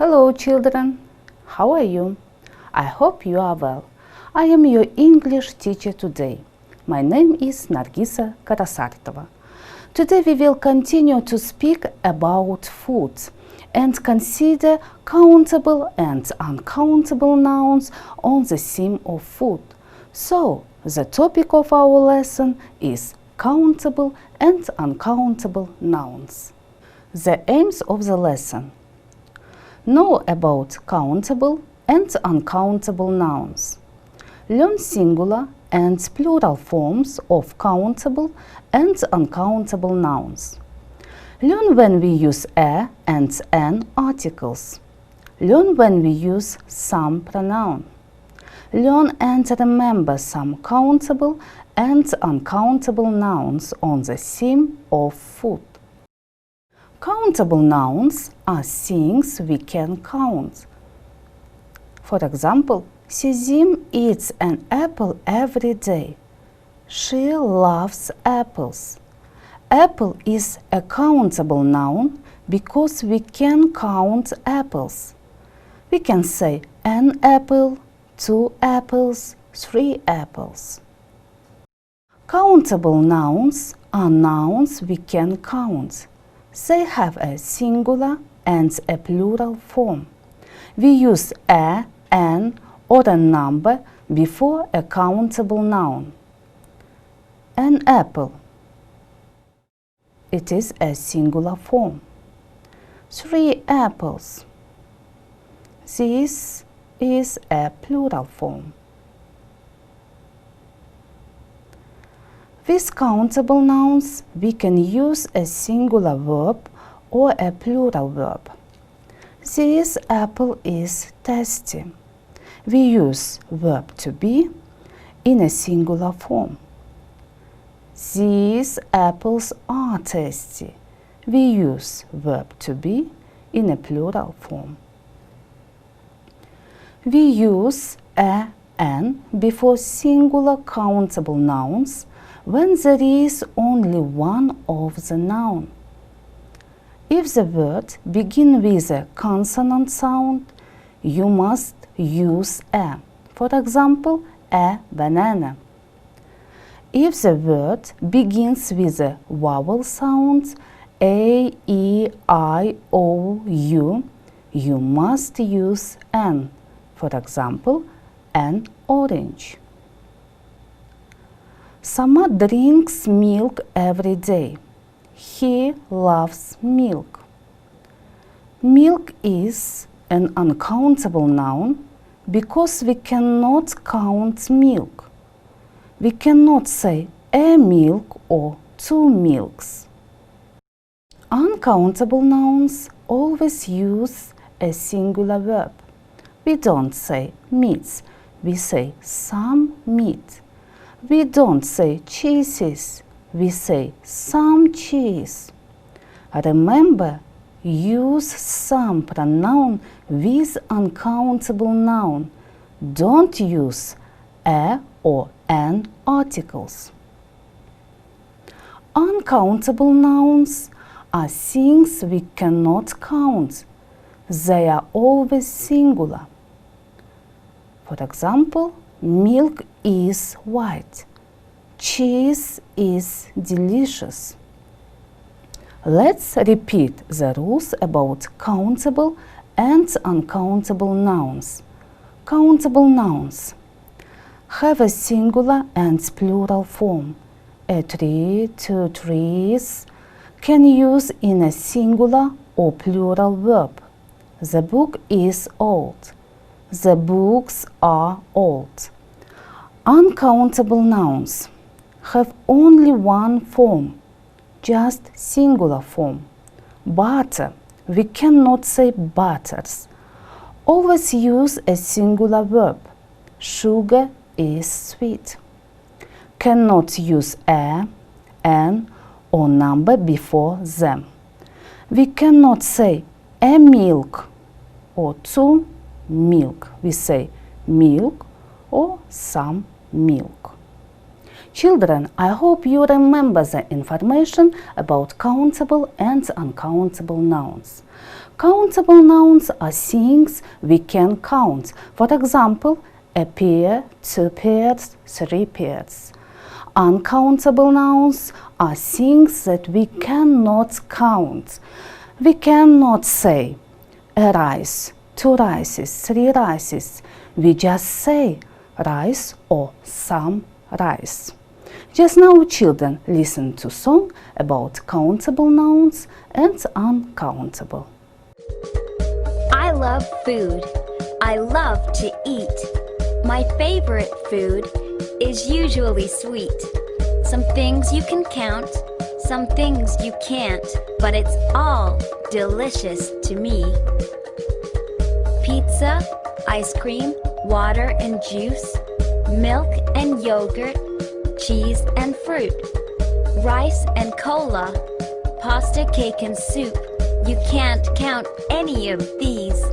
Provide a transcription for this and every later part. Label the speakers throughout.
Speaker 1: Hello children, how are you? I hope you are well. I am your English teacher today. My name is Наргиса Карасартова. Today we will continue to speak about food and consider countable and uncountable nouns on the theme of food. So, the topic of our lesson is countable and uncountable nouns. The aims of the lesson: know about countable and uncountable nouns. Learn singular and plural forms of countable and uncountable nouns. Learn when we use a and an articles. Learn when we use some pronoun. Learn and remember some countable and uncountable nouns on the theme of food. Countable nouns are things we can count. For example, Sizim eats an apple every day. She loves apples. Apple is a countable noun because we can count apples. We can say an apple, 2 apples, 3 apples. Countable nouns are nouns we can count. They have a singular and a plural form. We use a, an, or a number before a countable noun. An apple. It is a singular form. 3 apples. This is a plural form. With countable nouns, we can use a singular verb or a plural verb. This apple is tasty. We use verb to be in a singular form. These apples are tasty. We use verb to be in a plural form. We use a, an before singular countable nouns when there is only one of the noun. If the word begins with a consonant sound, you must use a. For example, a banana. If the word begins with a vowel sound, a, e, I, o, u, you must use an. For example, an orange. Samad drinks milk every day. He loves milk. Milk is an uncountable noun because we cannot count milk. We cannot say a milk or 2 milks. Uncountable nouns always use a singular verb. We don't say meats, we say some meat. We don't say cheeses, we say some cheese. Remember, use some pronoun with uncountable noun. Don't use a or an articles. Uncountable nouns are things we cannot count. They are always singular. For example, milk is white. Cheese is delicious. Let's repeat the rules about countable and uncountable nouns. Countable nouns have a singular and plural form. A tree, 2 trees can use in a singular or plural verb. The book is old. The books are old. Uncountable nouns have only one form, just singular form. Butter. We cannot say butters. Always use a singular verb. Sugar is sweet. Cannot use a, an, or number before them. We cannot say a milk or 2 milk. We say milk or some milk. Children, I hope you remember the information about countable and uncountable nouns. Countable nouns are things we can count. For example, a pair, two pairs, three pairs. Uncountable nouns are things that we cannot count. We cannot say a rice, two rices, three rices. We just say rice or some rice. Just now, children, listen to song about countable nouns and uncountable.
Speaker 2: I love food. I love to eat. My favorite food is usually sweet. Some things you can count, some things you can't, but it's all delicious to me. Pizza, ice cream, water and juice, milk and yogurt, cheese and fruit, rice and cola, pasta, cake and soup. You can't count any of these.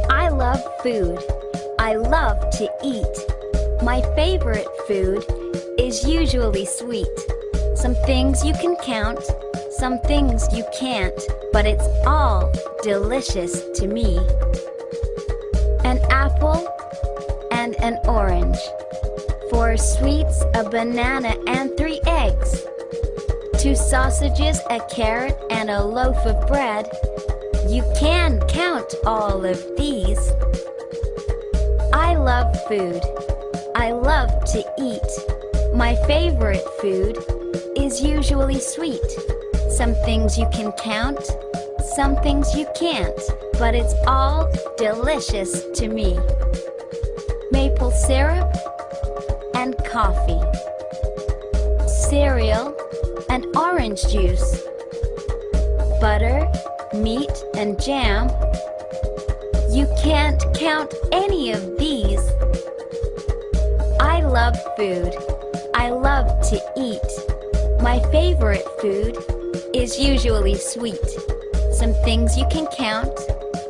Speaker 2: I love food. I love to eat. My favorite food is usually sweet. Some things you can count, some things you can't, but it's all delicious to me. An apple and an orange. 4 sweets, a banana and 3 eggs. 2 sausages, a carrot and a loaf of bread. You can count all of these. I love food. I love to eat. My favorite food is usually sweet. Some things you can count, some things you can't, but it's all delicious to me. Maple syrup and coffee. Cereal and orange juice. Butter, meat and jam. You can't count any of these. I love food. I love to eat. My favorite food is usually sweet. Some things you can count,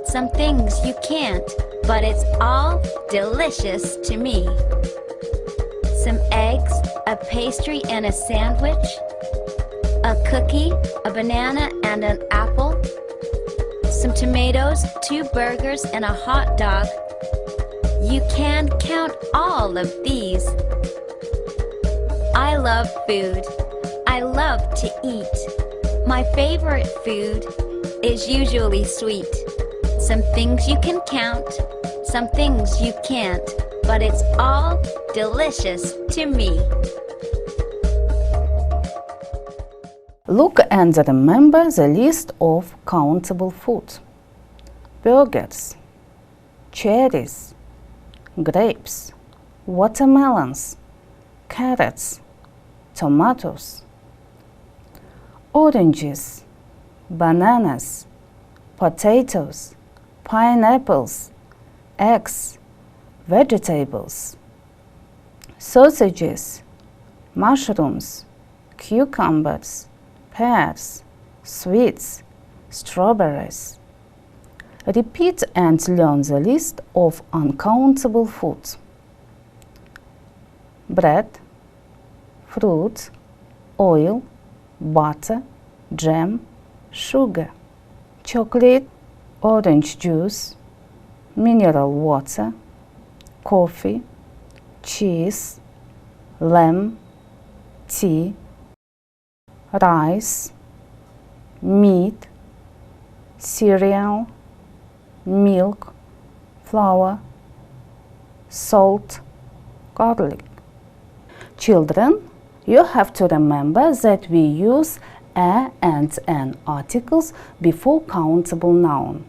Speaker 2: some things you can't, but it's all delicious to me. Some eggs, a pastry and a sandwich, a cookie, a banana and an apple, some tomatoes, 2 burgers and a hot dog. You can count all of these. I love food. I love to eat. My favorite food is usually sweet. Some things you can count, some things you can't, but it's all delicious to me.
Speaker 1: Look and remember the list of countable food. Burgers, cherries, grapes, watermelons, carrots, tomatoes, oranges, bananas, potatoes, pineapples, eggs, vegetables, sausages, mushrooms, cucumbers, pears, sweets, strawberries. Repeat and learn the list of uncountable foods. Bread, fruit, oil, butter, jam, sugar, chocolate, orange juice, mineral water, coffee, cheese, lamb, tea, rice, meat, cereal, milk, flour, salt, garlic. Children, you have to remember that we use a and an articles before countable noun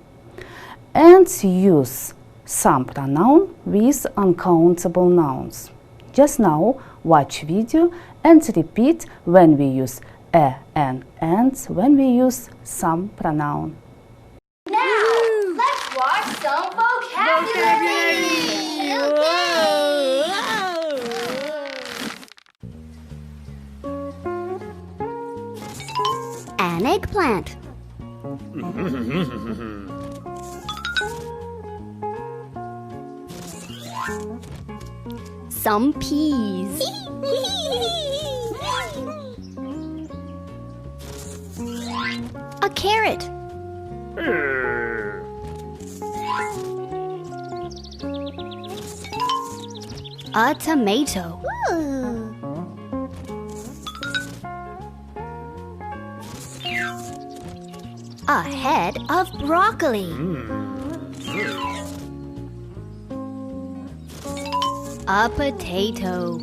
Speaker 1: and use some pronoun with uncountable nouns. Just now, watch video and repeat when we use a and when we use some pronoun.
Speaker 3: Now, let's watch some vocabulary!
Speaker 2: An eggplant. Some peas. A carrot. A tomato. A head of broccoli. A potato.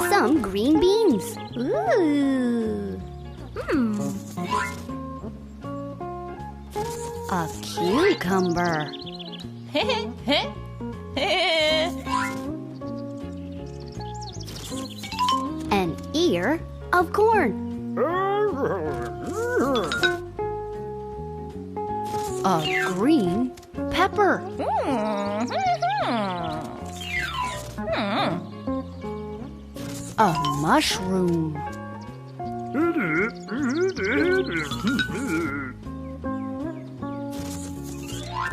Speaker 2: Some green beans. Ooh. A cucumber. An ear of corn. A green pepper. A mushroom.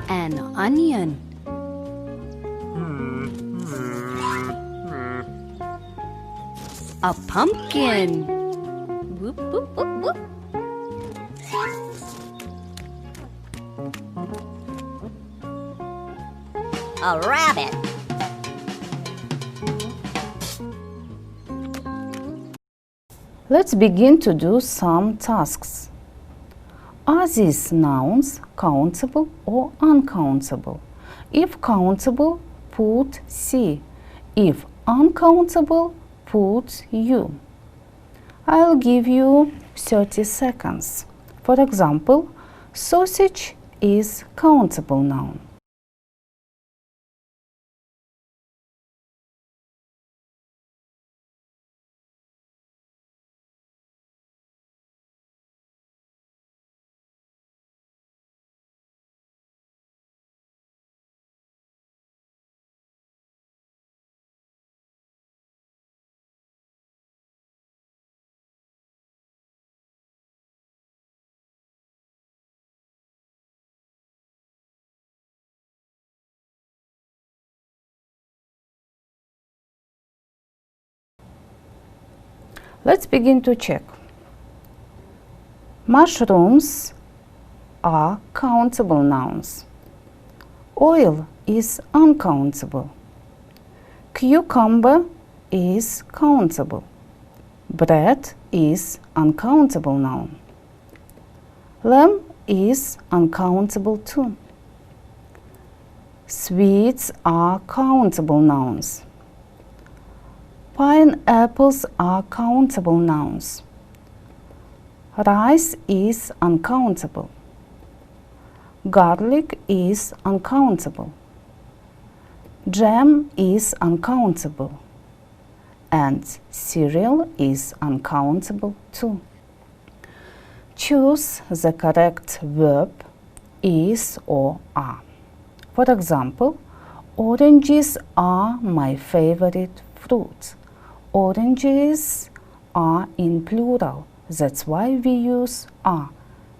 Speaker 2: An onion. A pumpkin. Whoop, whoop, whoop, whoop. A rabbit.
Speaker 1: Let's begin to do some tasks. Are these nouns countable or uncountable? If countable, put C. If uncountable, put U. I'll give you 30 seconds. For example, sausage is countable noun. Let's begin to check. Mushrooms are countable nouns. Oil is uncountable. Cucumber is countable. Bread is uncountable noun. Lamb is uncountable too. Sweets are countable nouns. Pineapples are countable nouns. Rice is uncountable. Garlic is uncountable. Jam is uncountable. And cereal is uncountable too. Choose the correct verb is or are. For example, oranges are my favorite fruit. Oranges are in plural. That's why we use are.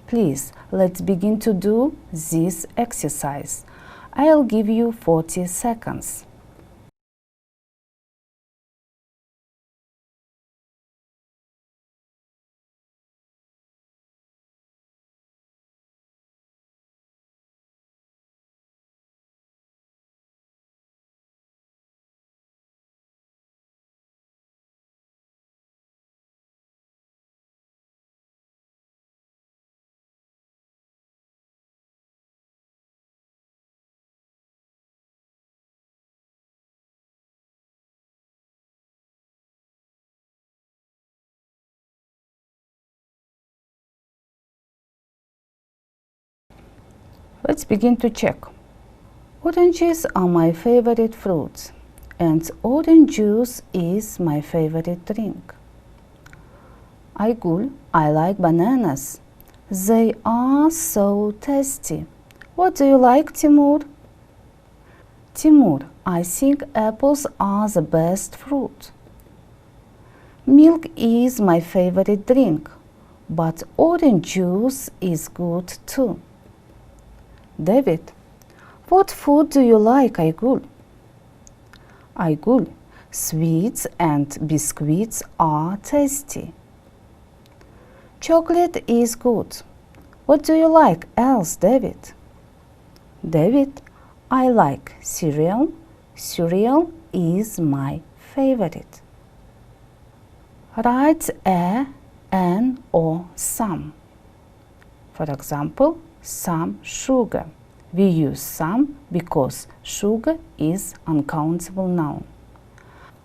Speaker 1: Please, let's begin to do this exercise. I'll give you 40 seconds. Let's begin to check. Oranges are my favorite fruits, and orange juice is my favorite drink. Aygul, I like bananas. They are so tasty. What do you like, Timur? Timur, I think apples are the best fruit. Milk is my favorite drink, but orange juice is good too. David, what food do you like, Aygul? Aygul, Sweets and biscuits are tasty. Chocolate is good. What do you like else, David? David, I like cereal. Cereal is my favorite. Write a, an, or some. For example, some sugar. We use some because sugar is uncountable noun.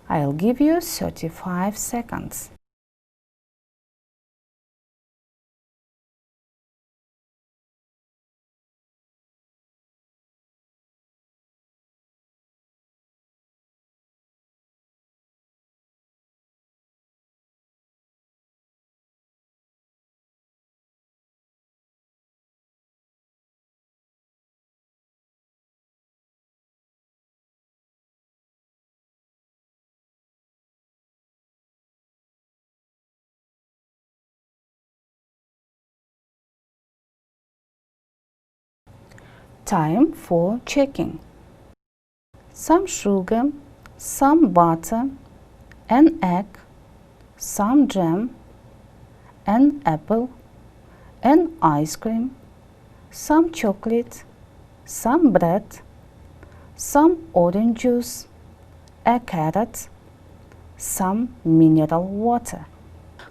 Speaker 1: I'll give you 35 seconds. Time for checking. Some sugar, some butter, an egg, some jam, an apple, an ice cream, some chocolate, some bread, some orange juice, a carrot, some mineral water.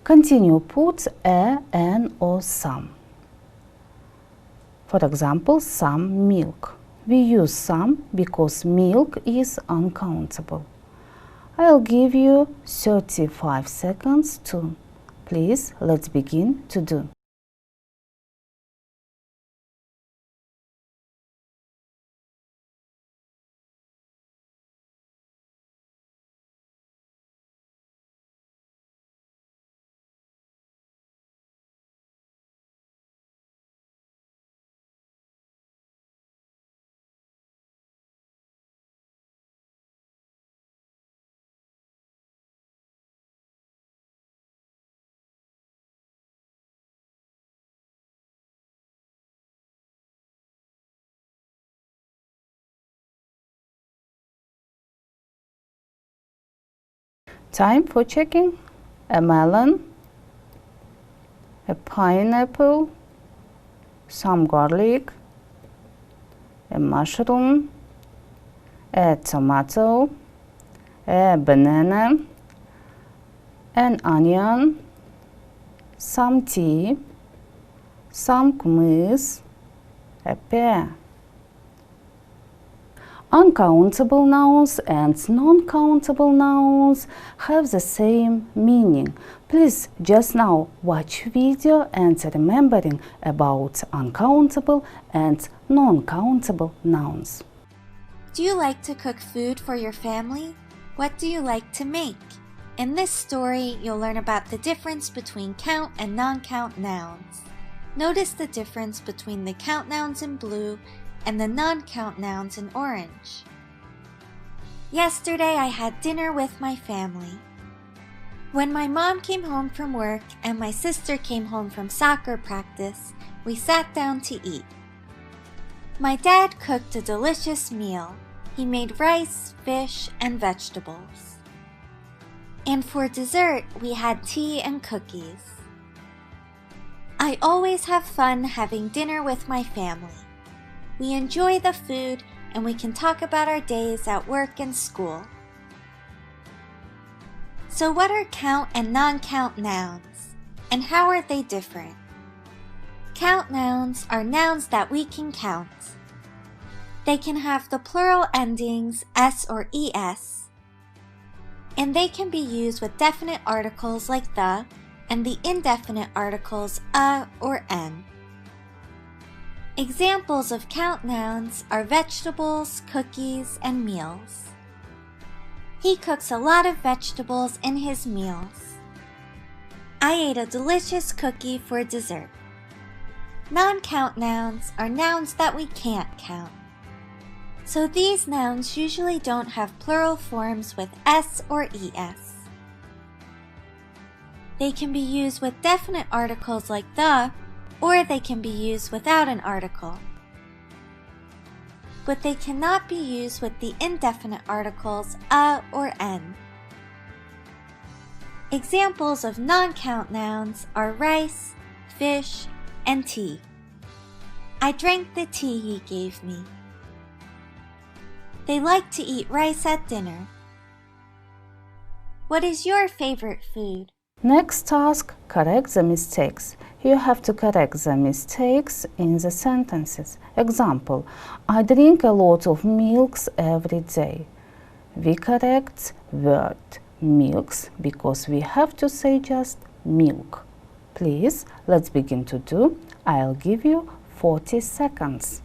Speaker 1: Continue, put a, an, or some. For example, some milk. We use some because milk is uncountable. I'll give you 35 seconds too. Please, let's begin to do. Time for checking. A melon, a pineapple, some garlic, a mushroom, a tomato, a banana, an onion, some tea, some kumquats, a pear. Uncountable nouns and non-countable nouns have the same meaning. Please just now watch video and remembering about uncountable and non-countable nouns.
Speaker 4: Do you like to cook food for your family? What do you like to make? In this story, you'll learn about the difference between count and non-count nouns. Notice the difference between the count nouns in blue and the non-count nouns in orange. Yesterday I had dinner with my family. When my mom came home from work and my sister came home from soccer practice, we sat down to eat. My dad cooked a delicious meal. He made rice, fish, and vegetables. And for dessert, we had tea and cookies. I always have fun having dinner with my family. We enjoy the food and we can talk about our days at work and school. So what are count and non-count nouns? And how are they different? Count nouns are nouns that we can count. They can have the plural endings s or es, and they can be used with definite articles like the and the indefinite articles a or n. Examples of count nouns are vegetables, cookies, and meals. He cooks a lot of vegetables in his meals. I ate a delicious cookie for dessert. Non-count nouns are nouns that we can't count. So these nouns usually don't have plural forms with s or es. They can be used with definite articles like the, or they can be used without an article. But they cannot be used with the indefinite articles a or n, Examples of non-count nouns are rice, fish, and tea. I drank the tea he gave me. They like to eat rice at dinner. What is your favorite food?
Speaker 1: Next task, correct the mistakes. You have to correct the mistakes in the sentences. Example, I drink a lot of milks every day. We correct word milks because we have to say just milk. Please, let's begin to do. I'll give you 40 seconds.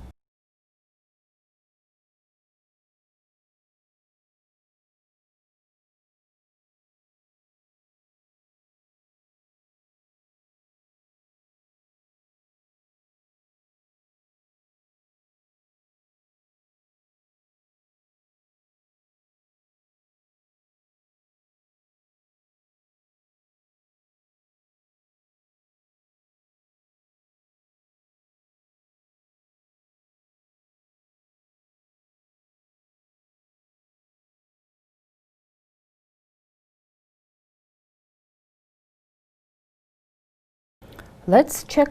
Speaker 1: Let's check.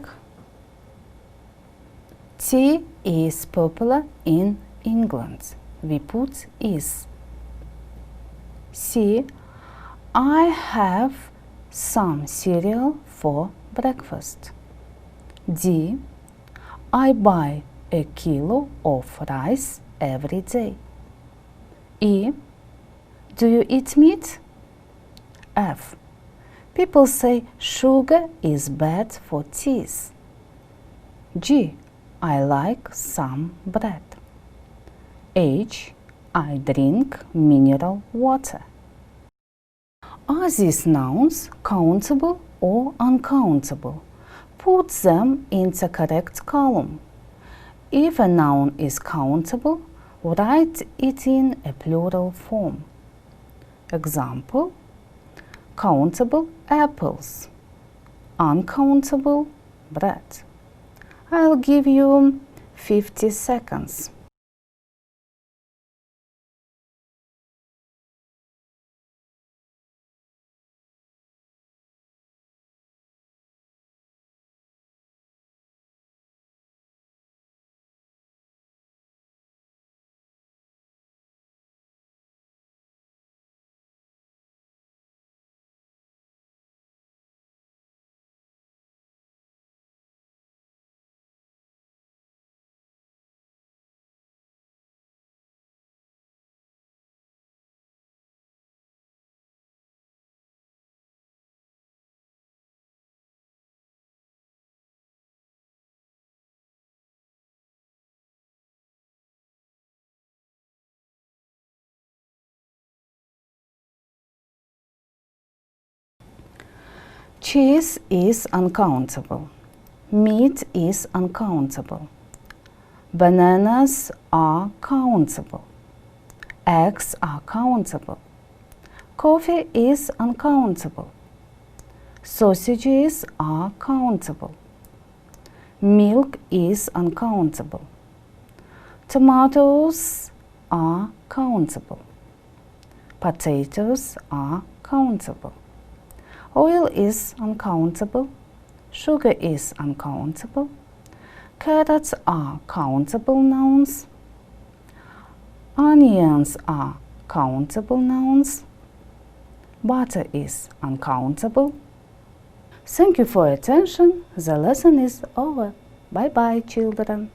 Speaker 1: Tea is popular in England. We put is. C. I have some cereal for breakfast. D. I buy a kilo of rice every day. E. Do you eat meat? F. People say sugar is bad for teeth. G. I like some bread. H. I drink mineral water. Are these nouns countable or uncountable? Put them in the correct column. If a noun is countable, write it in a plural form. Example, countable apples, uncountable bread. I'll give you 50 seconds. Cheese is uncountable. Meat is uncountable. Bananas are countable. Eggs are countable. Coffee is uncountable. Sausages are countable. Milk is uncountable. Tomatoes are countable. Potatoes are countable. Oil is uncountable. Sugar is uncountable. Carrots are countable nouns. Onions are countable nouns. Butter is uncountable. Thank you for your attention. The lesson is over. Bye bye, children.